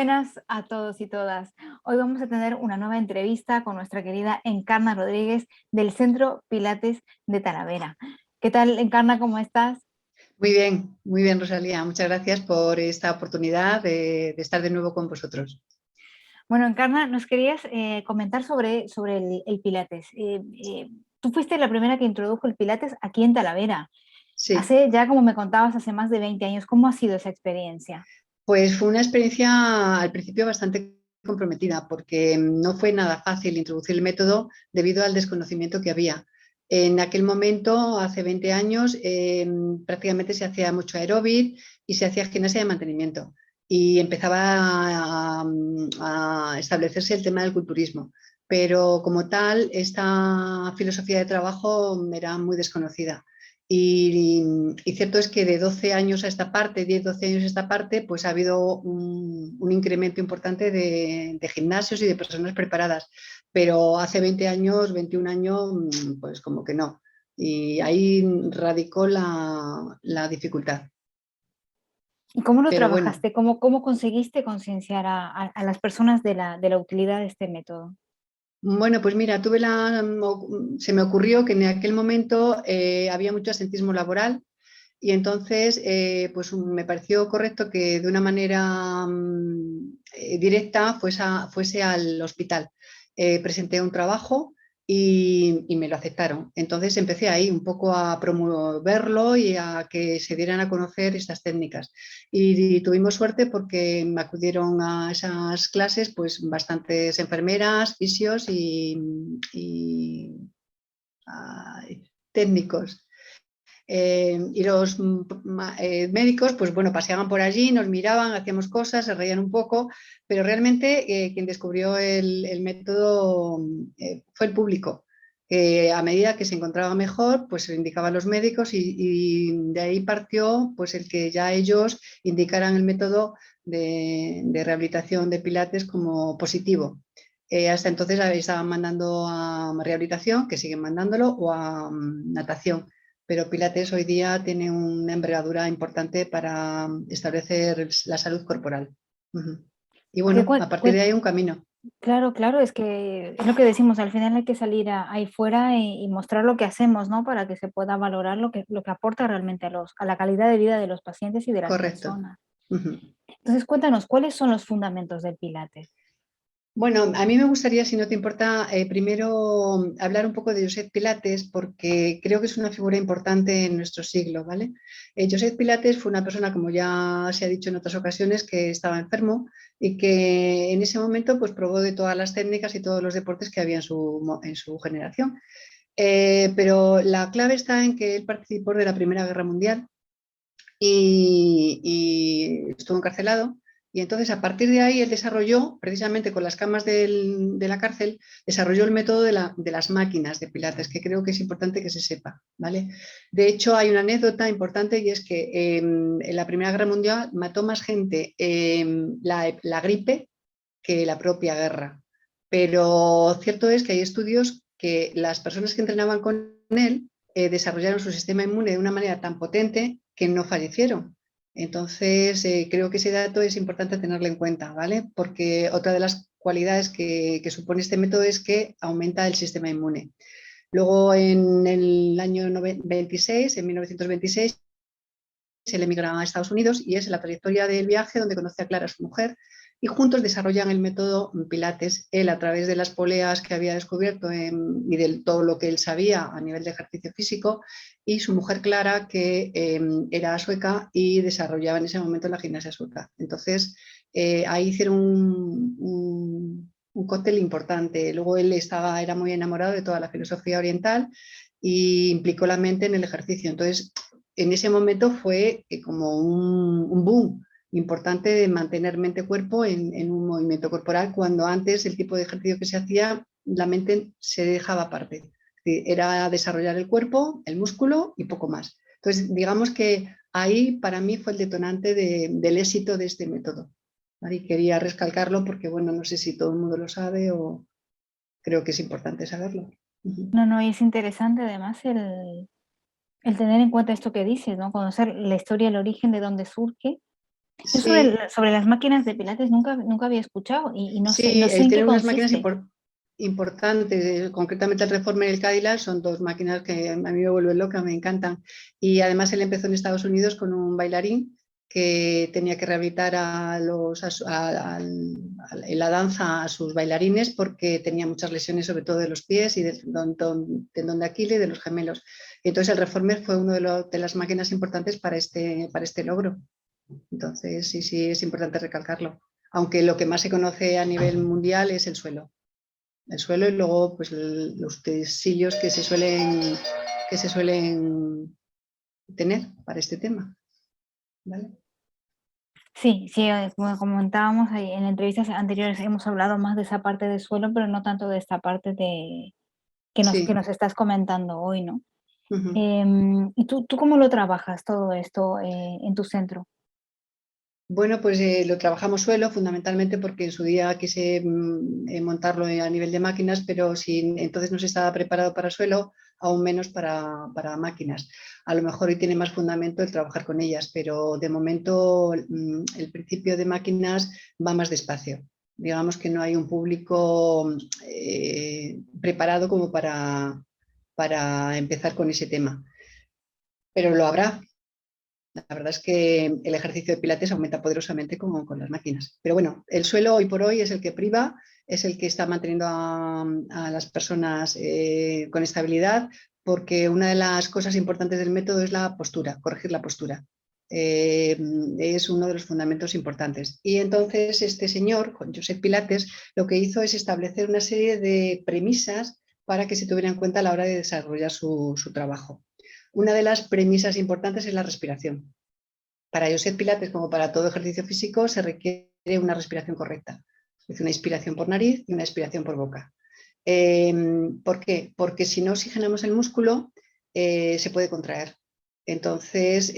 Buenas a todos y todas. Hoy vamos a tener una nueva entrevista con nuestra querida Encarna Rodríguez del Centro Pilates de Talavera. ¿Qué tal, Encarna? ¿Cómo estás? Muy bien, Rosalía. Muchas gracias por esta oportunidad de estar de nuevo con vosotros. Bueno, Encarna, nos querías comentar sobre el Pilates. Tú fuiste la primera que introdujo el Pilates aquí en Talavera. Sí, Hace ya, como me contabas, hace más de 20 años. ¿Cómo ha sido esa experiencia? pues fue una experiencia al principio bastante comprometida porque no fue nada fácil introducir el método debido al desconocimiento que había. En aquel momento, hace 20 años, prácticamente se hacía mucho aeróbic y se hacía gimnasia de mantenimiento y empezaba a establecerse el tema del culturismo. Pero como tal, esta filosofía de trabajo era muy desconocida. Y cierto es que de 12 años a esta parte, 10, 12 años a esta parte, pues ha habido un incremento importante de gimnasios y de personas preparadas. Pero hace 20 años, 21 años, pues como que no. Y ahí radicó la dificultad. ¿Y cómo lo Pero bueno, trabajaste? ¿Cómo conseguiste concienciar a las personas de la utilidad de este método? bueno, pues mira, se me ocurrió que en aquel momento había mucho asentismo laboral. Y entonces, pues me pareció correcto que de una manera directa fuese al hospital. Presenté un trabajo y me lo aceptaron. Entonces empecé ahí un poco a promoverlo y a que se dieran a conocer estas técnicas. Y tuvimos suerte porque me acudieron a esas clases pues bastantes enfermeras, fisios y técnicos. Y los médicos, pues bueno, paseaban por allí, nos miraban, hacíamos cosas, se reían un poco, pero realmente quien descubrió el método fue el público. A medida que se encontraba mejor, pues se lo indicaban los médicos y de ahí partió pues el que ya ellos indicaran el método de rehabilitación de Pilates como positivo. Hasta entonces estaban mandando a rehabilitación, que siguen mandándolo, o a natación, pero Pilates hoy día tiene una envergadura importante para establecer la salud corporal. Ujú. Y Porque bueno, a partir de ahí un camino. claro, claro, es que es lo que decimos, al final hay que salir ahí fuera y mostrar lo que hacemos, ¿no? Para que se pueda valorar lo que aporta realmente a la calidad de vida de los pacientes y de las Correcto. personas. Ujú. Entonces, cuéntanos, ¿cuáles son los fundamentos del Pilates? Bueno, a mí me gustaría, si no te importa, primero hablar un poco de Josep Pilates, porque creo que es una figura importante en nuestro siglo, ¿vale? Josep Pilates fue una persona, como ya se ha dicho en otras ocasiones, que estaba enfermo y que en ese momento pues, probó de todas las técnicas y todos los deportes que había en su generación. Pero la clave está en que él participó de la Primera Guerra Mundial y estuvo encarcelado. Y entonces a partir de ahí él desarrolló, precisamente con las camas de la cárcel, desarrolló el método de las máquinas de Pilates, que creo que es importante que se sepa, ¿vale? De hecho, hay una anécdota importante y es que en la Primera Guerra Mundial mató más gente la gripe que la propia guerra. Pero cierto es que hay estudios que las personas que entrenaban con él desarrollaron su sistema inmune de una manera tan potente que no fallecieron. Entonces, creo que ese dato es importante tenerlo en cuenta, ¿vale? Porque otra de las cualidades que supone este método es que aumenta el sistema inmune. Luego, en el año 26, en 1926, él emigra a Estados Unidos y es en la trayectoria del viaje donde conoce a Clara, su mujer, y juntos desarrollan el método Pilates, él a través de las poleas que había descubierto y de todo lo que él sabía a nivel de ejercicio físico, y su mujer Clara, que era sueca y desarrollaba en ese momento la gimnasia sueca. Entonces, ahí hicieron un cóctel importante. Luego él era muy enamorado de toda la filosofía oriental y implicó la mente en el ejercicio. Entonces, en ese momento fue como un boom importante de mantener mente-cuerpo en un movimiento corporal, cuando antes el tipo de ejercicio que se hacía, la mente se dejaba aparte. Era desarrollar el cuerpo, el músculo y poco más. Entonces, digamos que ahí para mí fue el detonante del éxito de este método. ¿Vale? Y quería recalcarlo porque, bueno, no sé si todo el mundo lo sabe o creo que es importante saberlo. Uh-huh. No, no, y es interesante además el tener en cuenta esto que dices, ¿no? Conocer la historia, el origen de dónde surge. Yo Sí, sobre las máquinas de pilates nunca había escuchado y no sí, sé él en qué tiene unas máquinas consiste. importantes, concretamente el Reformer y el Cadillac, son dos máquinas que a mí me vuelven loca, me encantan. Y además él empezó en Estados Unidos con un bailarín que tenía que rehabilitar en la danza a sus bailarines porque tenía muchas lesiones, sobre todo de los pies y del tendón de Aquiles y de los gemelos. Entonces el Reformer fue una de las máquinas importantes para este logro. Entonces, sí, sí, es importante recalcarlo. Aunque lo que más se conoce a nivel mundial es el suelo. El suelo y luego pues, los utensilios que se suelen tener para este tema. ¿Vale? Sí, sí, como comentábamos ahí en entrevistas anteriores hemos hablado más de esa parte del suelo, pero no tanto de esta parte de que Sí. nos estás comentando hoy, ¿no? Uh-huh. ¿Y tú cómo lo trabajas todo esto en tu centro? Bueno, pues lo trabajamos suelo fundamentalmente porque en su día quise montarlo a nivel de máquinas, pero si entonces no se estaba preparado para suelo, aún menos para máquinas. A lo mejor hoy tiene más fundamento el trabajar con ellas, pero de momento el principio de máquinas va más despacio. Digamos que no hay un público preparado como para empezar con ese tema, pero lo habrá. La verdad es que el ejercicio de pilates aumenta poderosamente con las máquinas. Pero bueno, el suelo hoy por hoy es el que priva, es el que está manteniendo a las personas con estabilidad, porque una de las cosas importantes del método es la postura, corregir la postura. Es uno de los fundamentos importantes. Y entonces este señor, Josep Pilates, lo que hizo es establecer una serie de premisas para que se tuviera en cuenta a la hora de desarrollar su trabajo. Una de las premisas importantes es la respiración. Para Josep Pilates, como para todo ejercicio físico, se requiere una respiración correcta. Es una inspiración por nariz y una expiración por boca. ¿Por qué? Porque si no oxigenamos el músculo, se puede contraer. Entonces,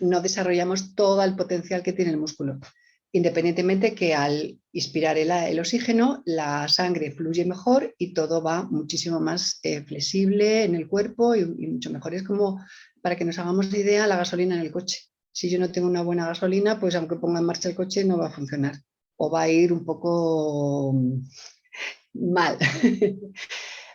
no desarrollamos todo el potencial que tiene el músculo. Independientemente que al inspirar el oxígeno, la sangre fluye mejor y todo va muchísimo más flexible en el cuerpo y mucho mejor. Es como, para que nos hagamos idea, la gasolina en el coche. Si yo no tengo una buena gasolina, pues aunque ponga en marcha el coche no va a funcionar o va a ir un poco mal.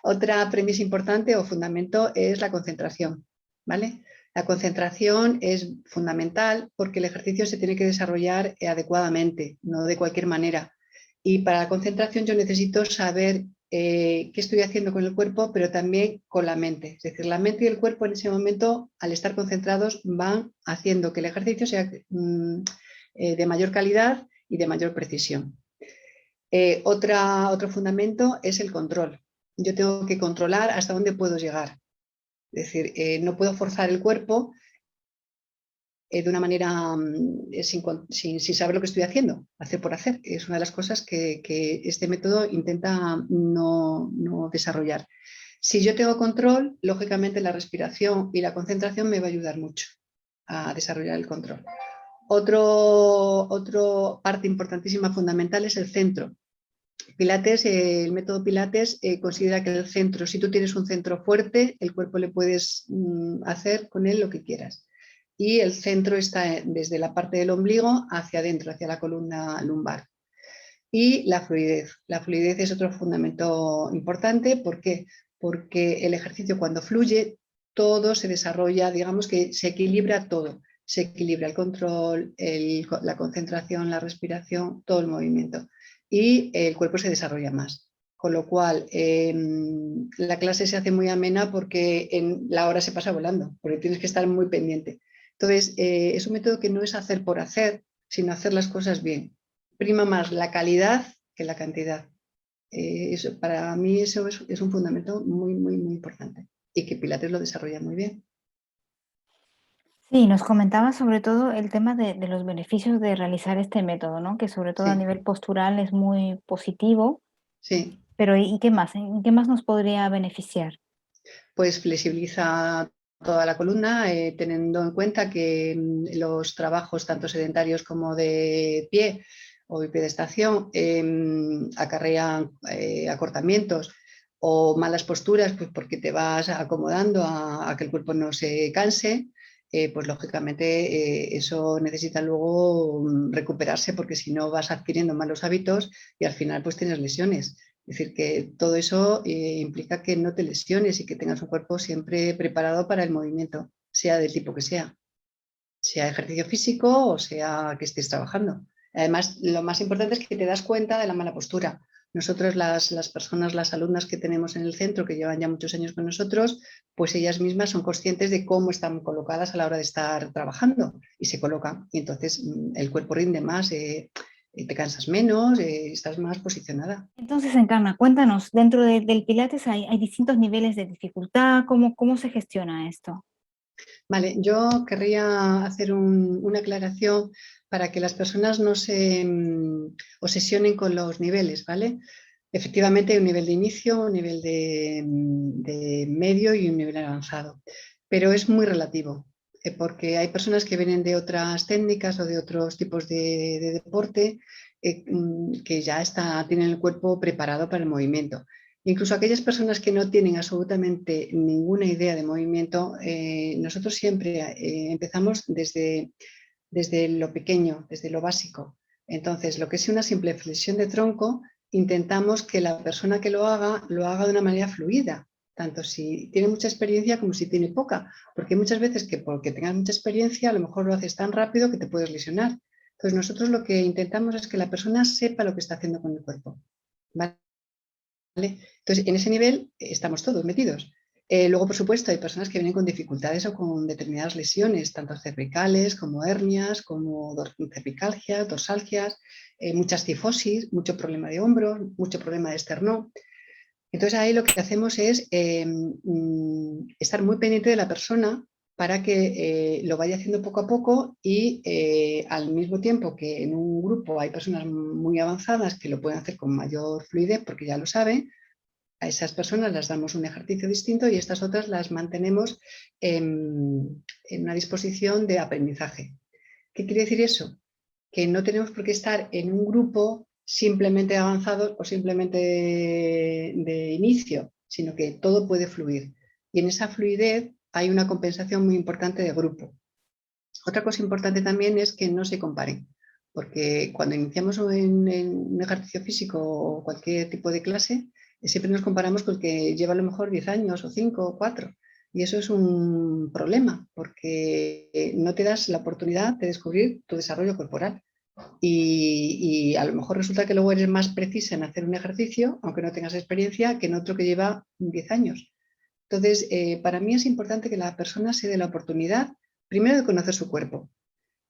Otra premisa importante o fundamento es la concentración, ¿vale? La concentración es fundamental porque el ejercicio se tiene que desarrollar adecuadamente, no de cualquier manera. Y para la concentración yo necesito saber qué estoy haciendo con el cuerpo, pero también con la mente. Es decir, la mente y el cuerpo en ese momento, al estar concentrados, van haciendo que el ejercicio sea de mayor calidad y de mayor precisión. Otro fundamento es el control. Yo tengo que controlar hasta dónde puedo llegar. Es decir, no puedo forzar el cuerpo de una manera sin saber lo que estoy haciendo, hacer por hacer. Es una de las cosas que este método intenta no desarrollar. Si yo tengo control, lógicamente la respiración y la concentración me va a ayudar mucho a desarrollar el control. Otro parte importantísima, fundamental, es el centro. Pilates, el método Pilates considera que el centro, si tú tienes un centro fuerte, el cuerpo le puedes hacer con él lo que quieras. Y el centro está desde la parte del ombligo hacia adentro, hacia la columna lumbar. Y la fluidez. La fluidez es otro fundamento importante. ¿Por qué? Porque el ejercicio cuando fluye, todo se desarrolla, digamos que se equilibra todo. Se equilibra el control, la concentración, la respiración, todo el movimiento. Y el cuerpo se desarrolla más. Con lo cual, la clase se hace muy amena porque la hora se pasa volando, porque tienes que estar muy pendiente. Entonces, es un método que no es hacer por hacer, sino hacer las cosas bien. Prima más la calidad que la cantidad. Para mí eso es un fundamento muy importante y que Pilates lo desarrolla muy bien. Sí, nos comentaba sobre todo el tema de los beneficios de realizar este método, ¿no? Que sobre todo a Sí, nivel postural es muy positivo, sí. pero ¿y qué más? ¿En qué más nos podría beneficiar? Pues flexibiliza toda la columna, teniendo en cuenta que los trabajos tanto sedentarios como de pie o de pie de estación acarrean acortamientos o malas posturas, pues porque te vas acomodando a que el cuerpo no se canse. pues lógicamente eso necesita luego recuperarse, porque si no vas adquiriendo malos hábitos y al final pues tienes lesiones. Es decir, que todo eso implica que no te lesiones y que tengas un cuerpo siempre preparado para el movimiento, sea del tipo que sea ejercicio físico o sea que estés trabajando. Además, lo más importante es que te das cuenta de la mala postura. Nosotros, las personas, las alumnas que tenemos en el centro, que llevan ya muchos años con nosotros, pues ellas mismas son conscientes de cómo están colocadas a la hora de estar trabajando y se colocan. Y entonces el cuerpo rinde más, te cansas menos, estás más posicionada. Entonces, Encarna, cuéntanos, dentro del Pilates hay distintos niveles de dificultad, ¿cómo se gestiona esto? Vale, yo querría hacer una aclaración para que las personas no se obsesionen con los niveles, ¿vale? Efectivamente hay un nivel de inicio, un nivel de medio y un nivel avanzado, pero es muy relativo, porque hay personas que vienen de otras técnicas o de otros tipos de deporte que ya tienen el cuerpo preparado para el movimiento. Incluso aquellas personas que no tienen absolutamente ninguna idea de movimiento, nosotros siempre empezamos desde lo pequeño, desde lo básico. Entonces, lo que es una simple flexión de tronco, intentamos que la persona que lo haga de una manera fluida, tanto si tiene mucha experiencia como si tiene poca, porque hay muchas veces que porque tengas mucha experiencia a lo mejor lo haces tan rápido que te puedes lesionar. Entonces, nosotros lo que intentamos es que la persona sepa lo que está haciendo con el cuerpo, ¿vale? Entonces, en ese nivel estamos todos metidos. Luego, por supuesto, hay personas que vienen con dificultades o con determinadas lesiones, tanto cervicales como hernias, como cervicalgias, dorsalgias, muchas cifosis, mucho problema de hombros, mucho problema de esternón. Entonces, ahí lo que hacemos es estar muy pendiente de la persona para que lo vaya haciendo poco a poco y al mismo tiempo que en un grupo hay personas muy avanzadas que lo pueden hacer con mayor fluidez porque ya lo saben, a esas personas les damos un ejercicio distinto y estas otras las mantenemos en una disposición de aprendizaje. ¿Qué quiere decir eso? Que no tenemos por qué estar en un grupo simplemente avanzados o simplemente de inicio, sino que todo puede fluir. Y en esa fluidez hay una compensación muy importante de grupo. Otra cosa importante también es que no se comparen, porque cuando iniciamos en un ejercicio físico o cualquier tipo de clase, siempre nos comparamos con el que lleva a lo mejor 10 años o 5 o 4. Y eso es un problema, porque no te das la oportunidad de descubrir tu desarrollo corporal. Y a lo mejor resulta que luego eres más precisa en hacer un ejercicio, aunque no tengas experiencia, que en otro que lleva 10 años. Entonces, para mí es importante que la persona se dé la oportunidad, primero de conocer su cuerpo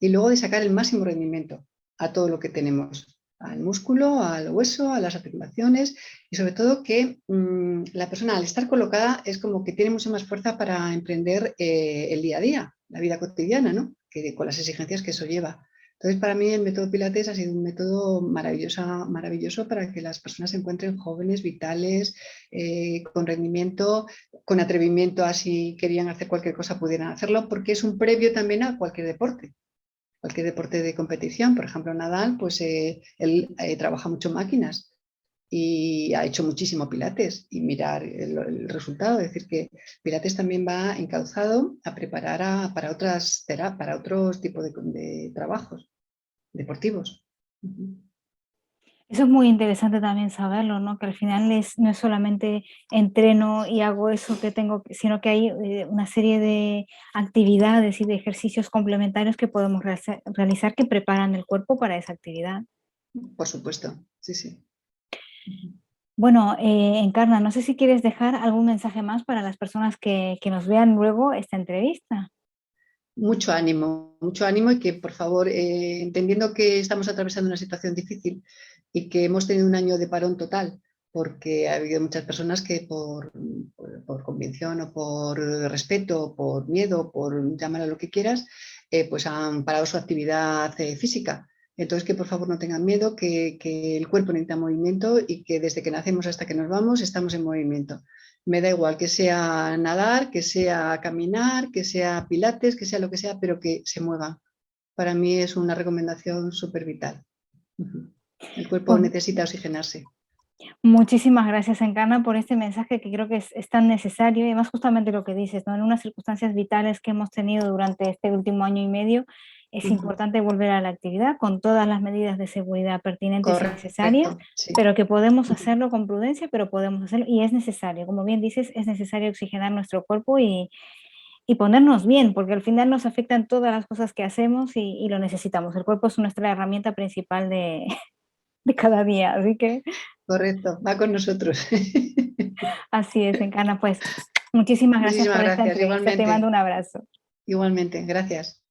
y luego de sacar el máximo rendimiento a todo lo que tenemos, al músculo, al hueso, a las articulaciones y sobre todo que la persona al estar colocada es como que tiene mucha más fuerza para emprender el día a día, la vida cotidiana, ¿no? Que con las exigencias que eso lleva. Entonces, para mí el método Pilates ha sido un método maravilloso para que las personas se encuentren jóvenes, vitales, con rendimiento, con atrevimiento, así querían hacer cualquier cosa pudieran hacerlo, porque es un previo también a cualquier deporte de competición. Por ejemplo, Nadal, pues él trabaja mucho máquinas y ha hecho muchísimo pilates y mirar el resultado. Es decir, que pilates también va encauzado a preparar para otros tipos de trabajos deportivos. Eso es muy interesante también saberlo, ¿no? Que al final no es solamente entreno y hago eso que tengo, sino que hay una serie de actividades y de ejercicios complementarios que podemos realizar que preparan el cuerpo para esa actividad. Por supuesto, sí, sí. Bueno, Encarna, no sé si quieres dejar algún mensaje más para las personas que nos vean luego esta entrevista. Mucho ánimo y que por favor, entendiendo que estamos atravesando una situación difícil y que hemos tenido un año de parón total, porque ha habido muchas personas que por convicción o por respeto, o por miedo, por llámalo lo que quieras, pues han parado su actividad física. Entonces, que por favor no tengan miedo, que el cuerpo necesita movimiento y que desde que nacemos hasta que nos vamos estamos en movimiento. Me da igual que sea nadar, que sea caminar, que sea pilates, que sea lo que sea, pero que se mueva. Para mí es una recomendación súper vital. El cuerpo Pues, necesita oxigenarse. Muchísimas gracias, Encana, por este mensaje que creo que es tan necesario y además justamente lo que dices, ¿no? En unas circunstancias vitales que hemos tenido durante este último año y medio, es Ujú. importante volver a la actividad con todas las medidas de seguridad pertinentes y necesarias, Correcto, sí. pero que podemos Ujú. hacerlo con prudencia, pero podemos hacerlo y es necesario, como bien dices, es necesario oxigenar nuestro cuerpo y ponernos bien, porque al final nos afectan todas las cosas que hacemos y lo necesitamos. El cuerpo es nuestra herramienta principal de, de cada día, así que Correcto, va con nosotros. así es, Encana. Pues muchísimas gracias Muchísimas por esta gracias, entrevista. Te mando igualmente, un abrazo. igualmente, gracias.